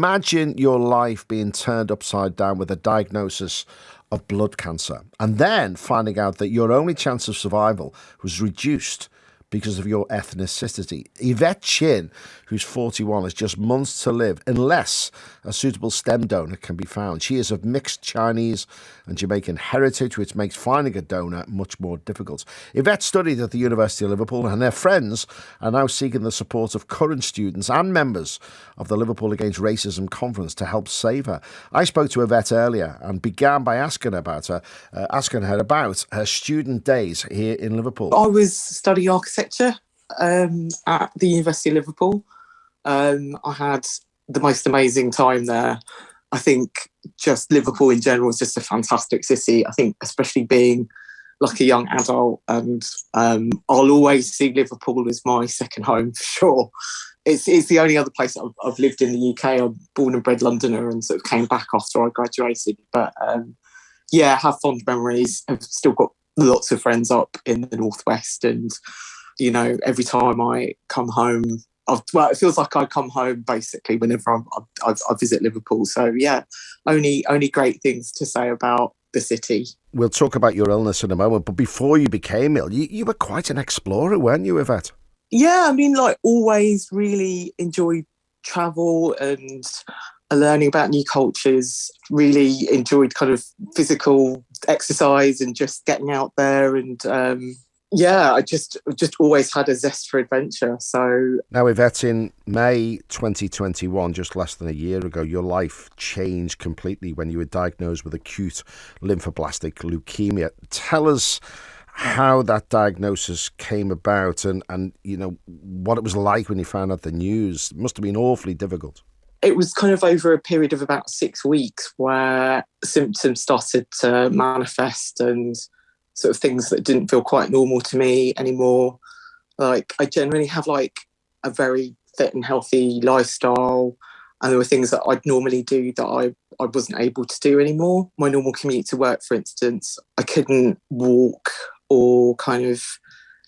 Imagine your life being turned upside down with a diagnosis of blood cancer, and then finding out that your only chance of survival was reduced because of your ethnicity. Yvette Chin, who's 41, has just months to live unless a suitable stem donor can be found. She is of mixed Chinese and Jamaican heritage, which makes finding a donor much more difficult. Yvette studied at the University of Liverpool, and her friends are now seeking the support of current students and members of the Liverpool Against Racism conference to help save her. I spoke to Yvette earlier and began by asking her about her student days here in Liverpool. I was studying architecture at the University of Liverpool. I had the most amazing time there. I think just Liverpool in general is just a fantastic city. I think especially being like a young adult, and I'll always see Liverpool as my second home for sure. It's the only other place I've lived in the UK. I'm born and bred Londoner and sort of came back after I graduated. But yeah, have fond memories. I've still got lots of friends up in the Northwest, and you know, every time I come home, it feels like I come home basically whenever I visit Liverpool. So yeah, only great things to say about the city. We'll talk about your illness in a moment, but before you became ill, you were quite an explorer, weren't you, Yvette? Yeah, I mean, like always really enjoyed travel and learning about new cultures. Really enjoyed kind of physical exercise and just getting out there, and yeah, I just always had a zest for adventure. So now, Yvette, in May 2021, just less than a year ago, your life changed completely when you were diagnosed with acute lymphoblastic leukemia. Tell us how that diagnosis came about, and you know what it was like when you found out the news. It must have been awfully difficult. It was kind of over a period of about 6 weeks where symptoms started to manifest, and sort of things that didn't feel quite normal to me anymore. Like I generally have like a very fit and healthy lifestyle, and there were things that I'd normally do that I wasn't able to do anymore. My normal commute to work, for instance, I couldn't walk or kind of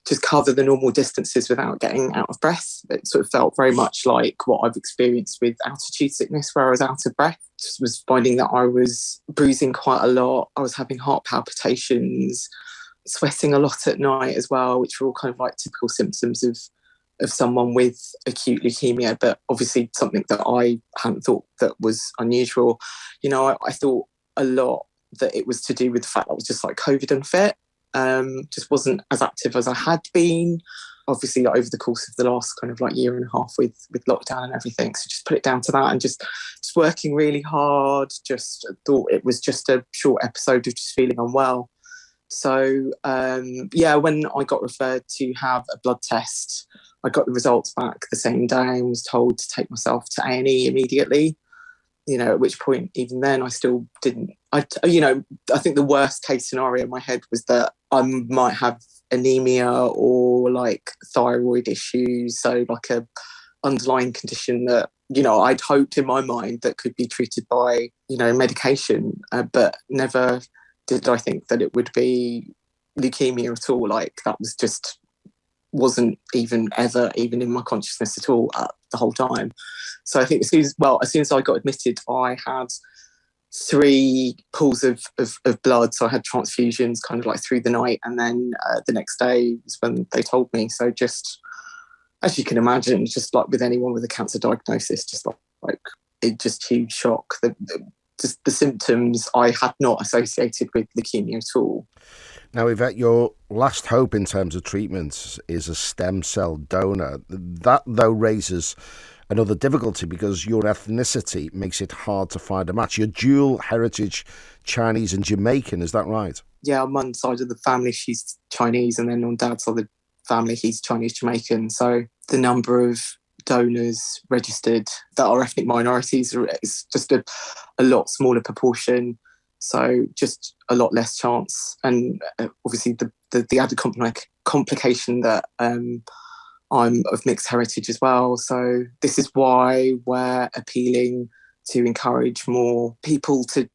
just cover the normal distances without getting out of breath. It sort of felt very much like what I've experienced with altitude sickness, where I was out of breath. Just was finding that I was bruising quite a lot. I was having heart palpitations, sweating a lot at night as well, which were all kind of like typical symptoms of someone with acute leukemia, but obviously something that I hadn't thought that was unusual. You know, I thought a lot that it was to do with the fact that I was just like COVID unfit. Just wasn't as active as I had been, obviously over the course of the last kind of like year and a half with lockdown and everything. So just put it down to that, and just working really hard. Just thought it was just a short episode of just feeling unwell. So yeah, when I got referred to have a blood test, I got the results back the same day and was told to take myself to A&E immediately. You know, at which point, even then, I still didn't. I think the worst case scenario in my head was that I might have anemia or like thyroid issues, so like a underlying condition that, you know, I'd hoped in my mind that could be treated by, you know, medication, but never did I think that it would be leukemia at all. Like that was just wasn't even in my consciousness at all the whole time. So I think as soon as I got admitted, I had 3 pools of blood. So I had transfusions kind of like through the night, and then the next day was when they told me. So just, as you can imagine, just like with anyone with a cancer diagnosis, just like it just huge shock. Just the symptoms I had not associated with leukemia at all. Now, Yvette, your last hope in terms of treatment is a stem cell donor. That, though, raises another difficulty because your ethnicity makes it hard to find a match. Your dual heritage, Chinese and Jamaican, is that right? Yeah, on one side of the family, she's Chinese, and then on dad's side of the family, he's Chinese-Jamaican. So the number of donors registered that are ethnic minorities is just a lot smaller proportion. So just a lot less chance. And obviously the added complication that I'm of mixed heritage as well. So this is why we're appealing encourage more people to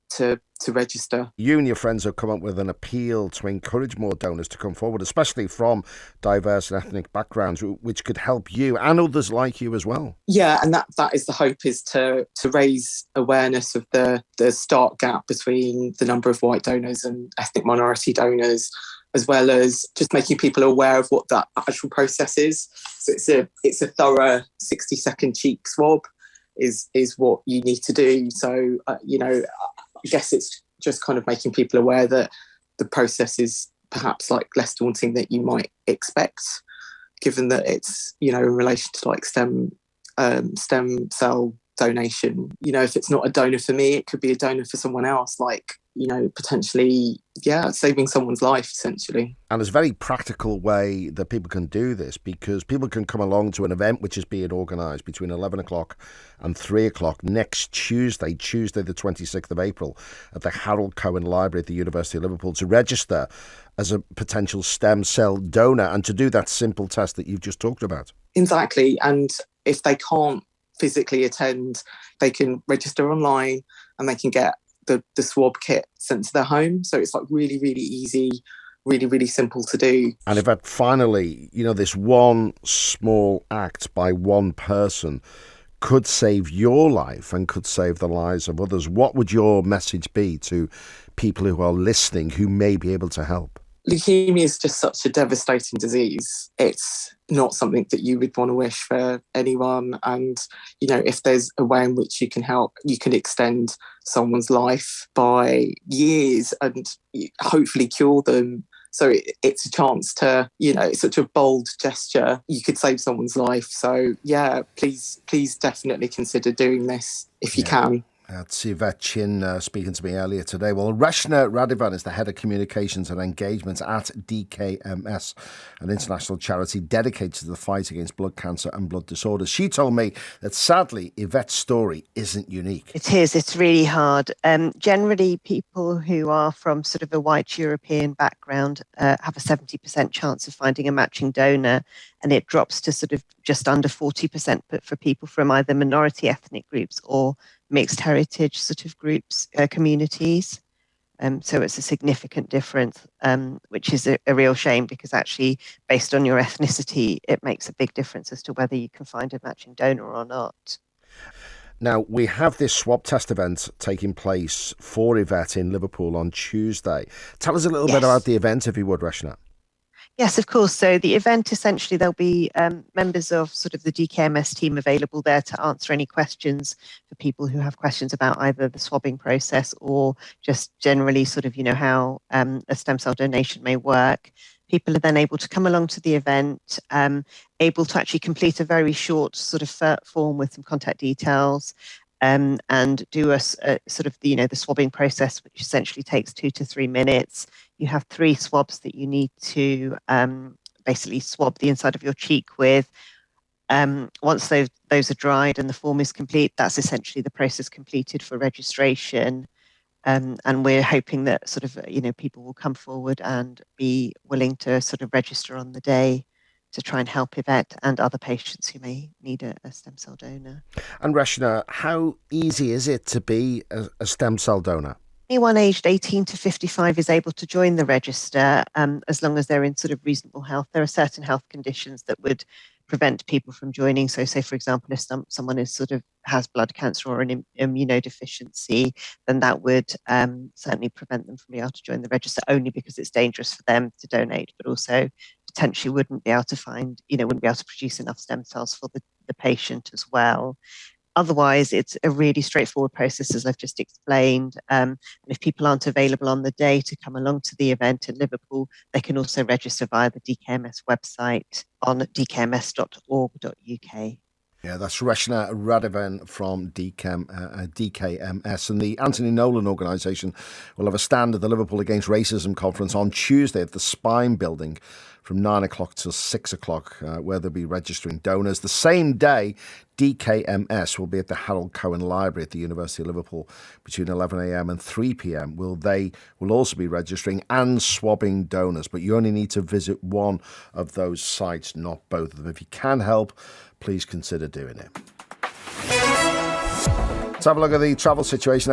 register. You and your friends have come up with an appeal to encourage more donors to come forward, especially from diverse and ethnic backgrounds, which could help you and others like you as well. Yeah, and that is the hope, is to raise awareness of the stark gap between the number of white donors and ethnic minority donors, as well as just making people aware of what that actual process is. So it's a thorough 60-second cheek swab is what you need to do. So, I guess it's just kind of making people aware that the process is perhaps like less daunting than you might expect, given that it's, in relation to like stem cell donation. If it's not a donor for me, it could be a donor for someone else, like, potentially, saving someone's life, essentially. And there's a very practical way that people can do this, because people can come along to an event which is being organised between 11 o'clock and 3 o'clock next Tuesday the 26th of April, at the Harold Cohen Library at the University of Liverpool, to register as a potential stem cell donor and to do that simple test that you've just talked about. Exactly. And if they can't physically attend, they can register online and they can get the swab kit sent to their home. So it's like really, really easy, really, really simple to do. And if finally, this one small act by one person could save your life and could save the lives of others, what would your message be to people who are listening who may be able to help? Leukemia is just such a devastating disease. It's not something that you would want to wish for anyone. And, if there's a way in which you can help, you can extend someone's life by years and hopefully cure them. So it's a chance to, it's such a bold gesture. You could save someone's life. So, please definitely consider doing this if you can. That's Yvette Chin speaking to me earlier today. Well, Reshna Radivan is the Head of Communications and Engagement at DKMS, an international charity dedicated to the fight against blood cancer and blood disorders. She told me that sadly, Yvette's story isn't unique. It is. It's really hard. Generally, people who are from sort of a white European background have a 70% chance of finding a matching donor, and it drops to sort of just under 40% for people from either minority ethnic groups or mixed heritage sort of groups, communities. So it's a significant difference, which is a real shame, because actually, based on your ethnicity, it makes a big difference as to whether you can find a matching donor or not. Now, we have this swab test event taking place for Yvette in Liverpool on Tuesday. Tell us a little bit about the event, if you would, Reshna. Yes, of course. So the event, essentially, there'll be members of sort of the DKMS team available there to answer any questions for people who have questions about either the swabbing process or just generally sort of, how a stem cell donation may work. People are then able to come along to the event, able to actually complete a very short sort of form with some contact details, and do a sort of, the swabbing process, which essentially takes 2 to 3 minutes. You have 3 swabs that you need to basically swab the inside of your cheek with. Once those are dried and the form is complete, that's essentially the process completed for registration. And we're hoping that sort of, people will come forward and be willing to sort of register on the day to try and help Yvette and other patients who may need a stem cell donor. And Reshna, how easy is it to be a stem cell donor? Anyone aged 18 to 55 is able to join the register, as long as they're in sort of reasonable health. There are certain health conditions that would prevent people from joining. So say, for example, if someone is sort of has blood cancer or an immunodeficiency, then that would certainly prevent them from being able to join the register, only because it's dangerous for them to donate, but also potentially wouldn't be able to produce enough stem cells for the patient as well. Otherwise, it's a really straightforward process, as I've just explained. And if people aren't available on the day to come along to the event in Liverpool, they can also register via the DKMS website on dkms.org.uk. Yeah, that's Reshna Radivan from DKMS. And the Anthony Nolan organisation will have a stand at the Liverpool Against Racism conference on Tuesday at the Spine building from 9 o'clock till 6 o'clock, where they'll be registering donors. The same day, DKMS will be at the Harold Cohen Library at the University of Liverpool between 11 a.m. and 3 p.m. They will also be registering and swabbing donors, but you only need to visit one of those sites, not both of them. If you can help, please consider doing it. Let's have a look at the travel situation.